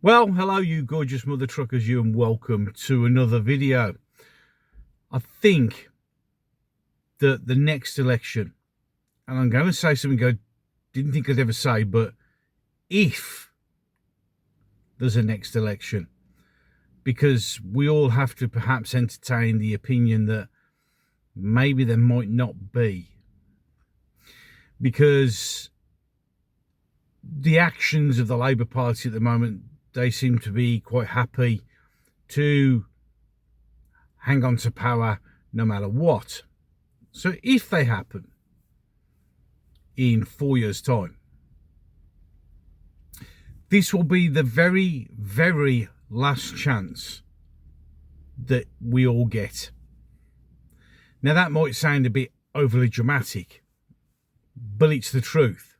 Well, hello you gorgeous mother truckers, you, and welcome to another video. I think that the next election, and I'm going to say something I didn't think I'd ever say, but if there's a next election, because we all have to perhaps entertain the opinion that maybe there might not be, because the actions of the Labour Party at the moment, they seem to be quite happy to hang on to power no matter what. So if they happen in 4 years' time, this will be the very, very last chance that we all get. Now that might sound a bit overly dramatic, but it's the truth.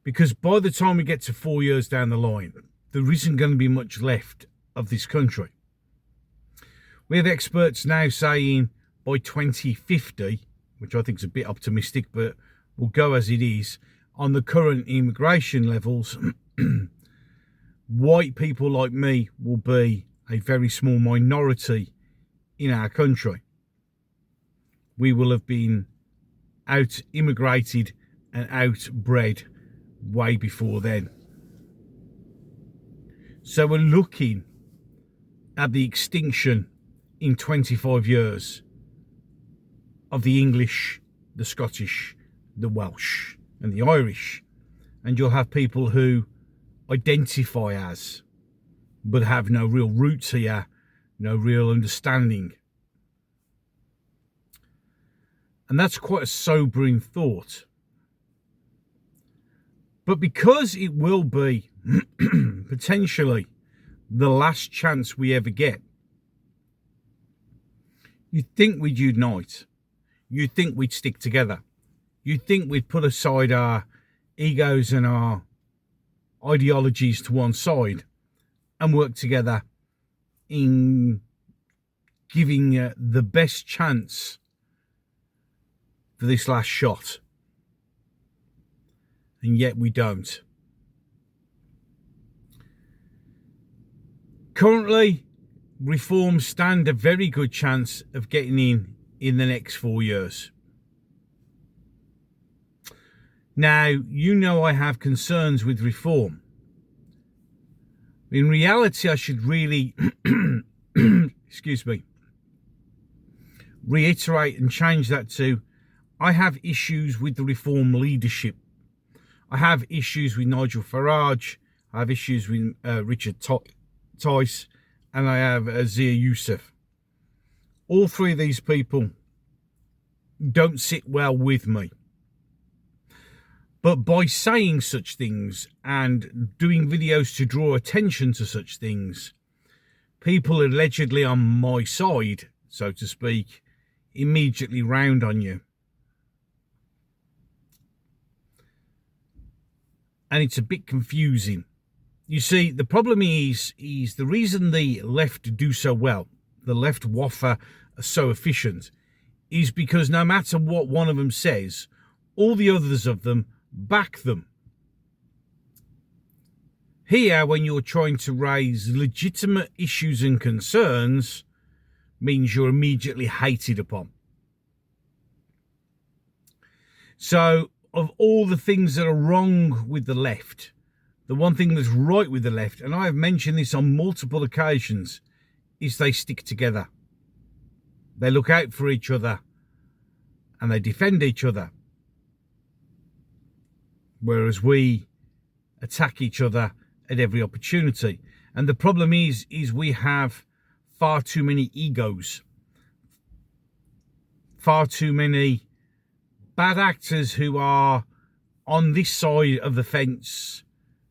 Because by the time we get to 4 years down the line, there isn't going to be much left of this country. We have experts now saying by 2050, which I think is a bit optimistic, but we'll go as it is, on the current immigration levels, white people like me will be a very small minority in our country. We will have been out-immigrated and outbred way before then. So we're looking at the extinction in 25 years of the English, the Scottish, the Welsh and the Irish. And you'll have people who identify as, but have no real roots here, no real understanding. And that's quite a sobering thought. But because it will be potentially the last chance we ever get, you'd think we'd unite. You'd think we'd stick together. You'd think we'd put aside our egos and our ideologies to one side and work together in giving the best chance for this last shot. And yet we don't. Currently, reforms stand a very good chance of getting in the next 4 years. Now, you know I have concerns with reform. In reality, I should really, excuse me, reiterate and change that to, I have issues with the reform leadership. I have issues with Nigel Farage, I have issues with Richard Tice, and I have Zia Youssef. All three of these people don't sit well with me. But by saying such things and doing videos to draw attention to such things, people allegedly on my side, so to speak, immediately round on you. And it's a bit confusing. You see, the problem is the reason the left do so well, the left waffer are so efficient, is because no matter what one of them says, all the others of them back them. Here, when you're trying to raise legitimate issues and concerns, means you're immediately hated upon. So, of all the things that are wrong with the left, the one thing that's right with the left, and I have mentioned this on multiple occasions, is they stick together. They look out for each other and they defend each other. Whereas we attack each other at every opportunity. And the problem is we have far too many egos. Far too many bad actors who are on this side of the fence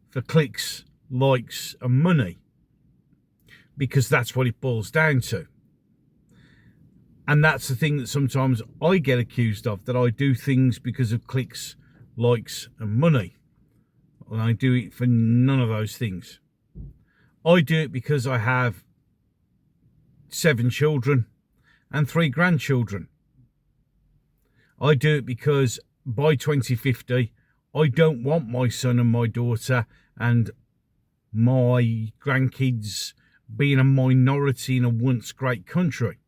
for clicks, likes and money, because that's what it boils down to. And that's the thing that sometimes I get accused of, that I do things because of clicks, likes and money. And I do it for none of those things. I do it because I have 7 children and 3 grandchildren. I do it because by 2050, I don't want my son and my daughter and my grandkids being a minority in a once great country.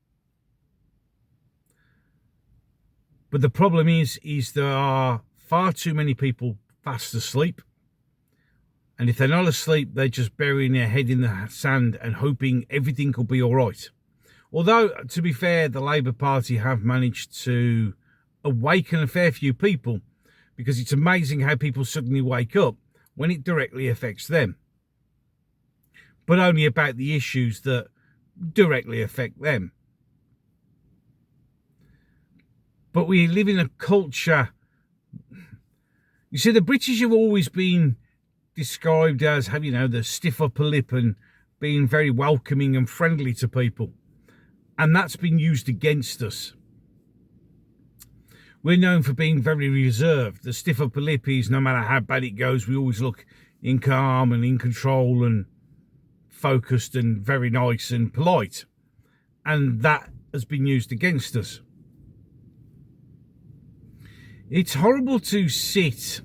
But the problem is there are far too many people fast asleep. And if they're not asleep, they're just burying their head in the sand and hoping everything will be all right. Although, to be fair, the Labour Party have managed to awaken a fair few people, because it's amazing how people suddenly wake up when it directly affects them. But only about the issues that directly affect them. But we live in a culture. You see, the British have always been described as having, the stiff upper lip and being very welcoming and friendly to people. And that's been used against us. We're known for being very reserved. The stiff upper lip is, no matter how bad it goes, we always look in calm and in control and focused and very nice and polite. And that has been used against us. It's horrible to sit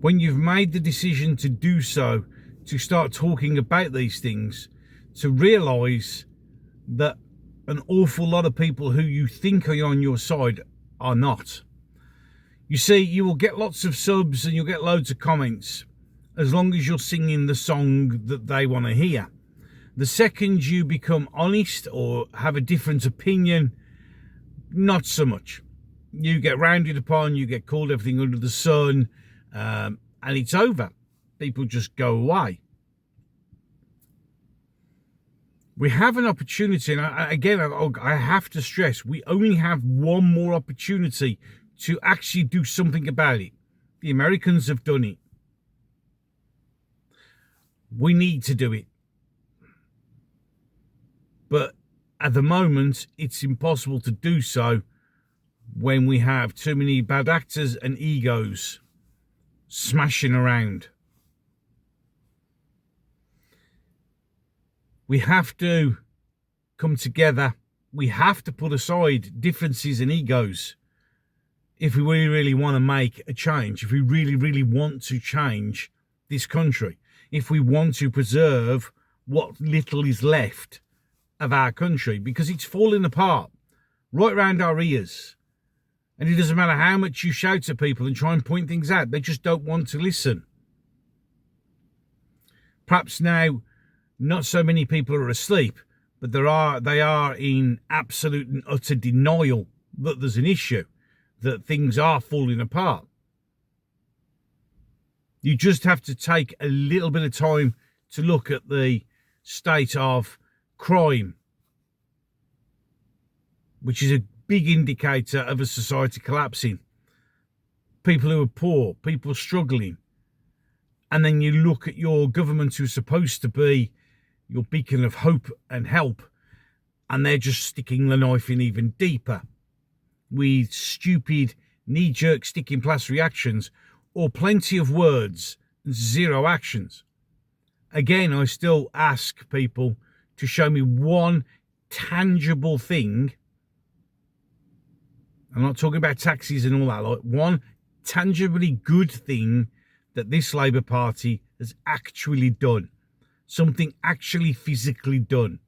when you've made the decision to do so, to start talking about these things, to realise that an awful lot of people who you think are on your side are not. You see, you will get lots of subs and you'll get loads of comments as long as you're singing the song that they want to hear. The second you become honest or have a different opinion, not so much. You get rounded upon, you get called everything under the sun, and it's over. People just go away. We have an opportunity, and I have to stress, we only have one more opportunity to actually do something about it. The Americans have done it. We need to do it. But at the moment, it's impossible to do so when we have too many bad actors and egos smashing around. We have to come together. We have to put aside differences and egos if we really want to make a change, if we really want to change this country, if we want to preserve what little is left of our country, because it's falling apart right round our ears. And it doesn't matter how much you shout at people and try and point things out, they just don't want to listen. Perhaps now not so many people are asleep, but they are in absolute and utter denial that there's an issue, that things are falling apart. You just have to take a little bit of time to look at the state of crime, which is a big indicator of a society collapsing. People who are poor, people struggling. And then you look at your government, who's supposed to be your beacon of hope and help, and they're just sticking the knife in even deeper with stupid knee-jerk stick-in-place reactions, or plenty of words and zero actions. Again, I still ask people to show me one tangible thing. I'm not talking about taxes and all that, like one tangibly good thing that this Labour Party has actually done. Something actually physically done.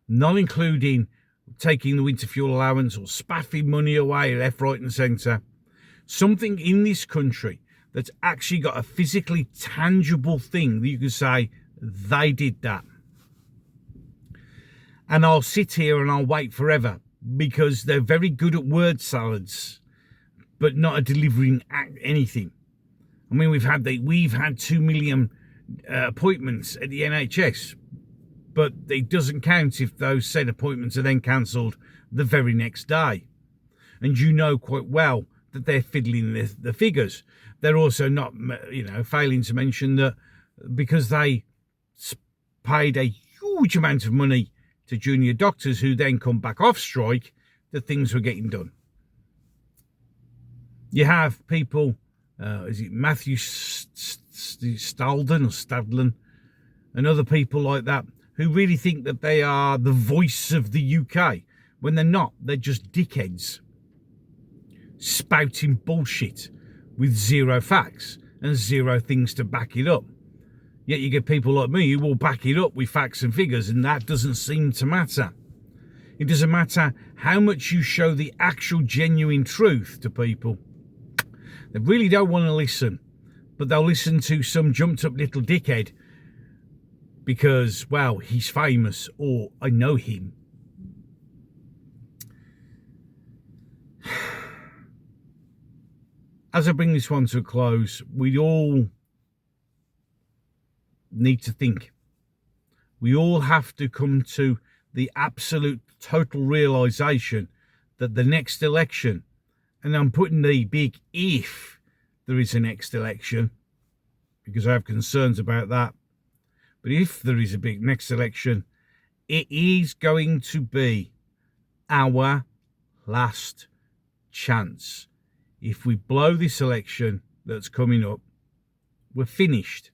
Not including taking the winter fuel allowance or spaffing money away left, right and centre. Something in this country that's actually got a physically tangible thing that you can say, they did that. And I'll sit here and I'll wait forever, because they're very good at word salads, but not at delivering anything. I mean, we've had 2 million appointments at the NHS, but it doesn't count if those said appointments are then cancelled the very next day. And you know quite well that they're fiddling the figures. They're also not, failing to mention that because they paid a huge amount of money to junior doctors who then come back off strike, that things were getting done. You have people, is it Matthew Stalden or Stadlen, and other people like that, who really think that they are the voice of the UK, when they're not. They're just dickheads spouting bullshit with zero facts and zero things to back it up. Yet you get people like me who will back it up with facts and figures, and that doesn't seem to matter. It doesn't matter how much you show the actual genuine truth to people. They really don't want to listen, but they'll listen to some jumped up little dickhead because, well, he's famous or I know him. As I bring this one to a close, we all need to think. We all have to come to the absolute total realization that the next election, and I'm putting the big if there is a next election, because I have concerns about that, but if there is a big next election, it is going to be our last chance. If we blow this election that's coming up, we're finished.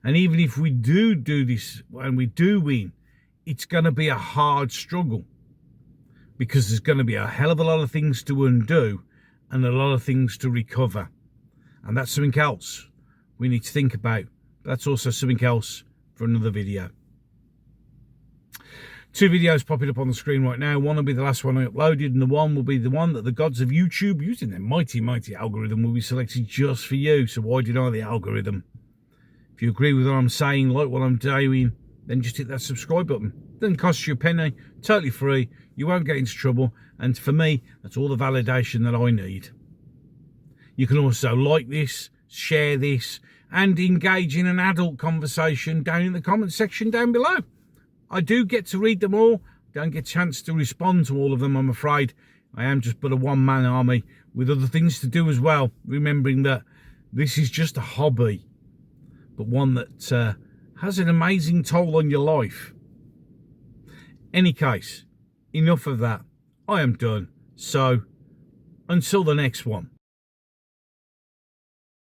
And even if we do this and we do win, it's going to be a hard struggle, because there's going to be a hell of a lot of things to undo and a lot of things to recover. And that's something else we need to think about. That's also something else for another video. 2 videos popping up on the screen right now. One will be the last one I uploaded, and the one will be the one that the gods of YouTube, using their mighty, mighty algorithm, will be selected just for you. So why deny the algorithm? If you agree with what I'm saying, like what I'm doing, then just hit that subscribe button. Doesn't cost you a penny, totally free. You won't get into trouble. And for me, that's all the validation that I need. You can also like this, share this, and engage in an adult conversation down in the comment section down below. I do get to read them all. Don't get a chance to respond to all of them, I'm afraid. I am just but a one-man army with other things to do as well, remembering that this is just a hobby, but one that has an amazing toll on your life. Any case, enough of that. I am done. So, until the next one.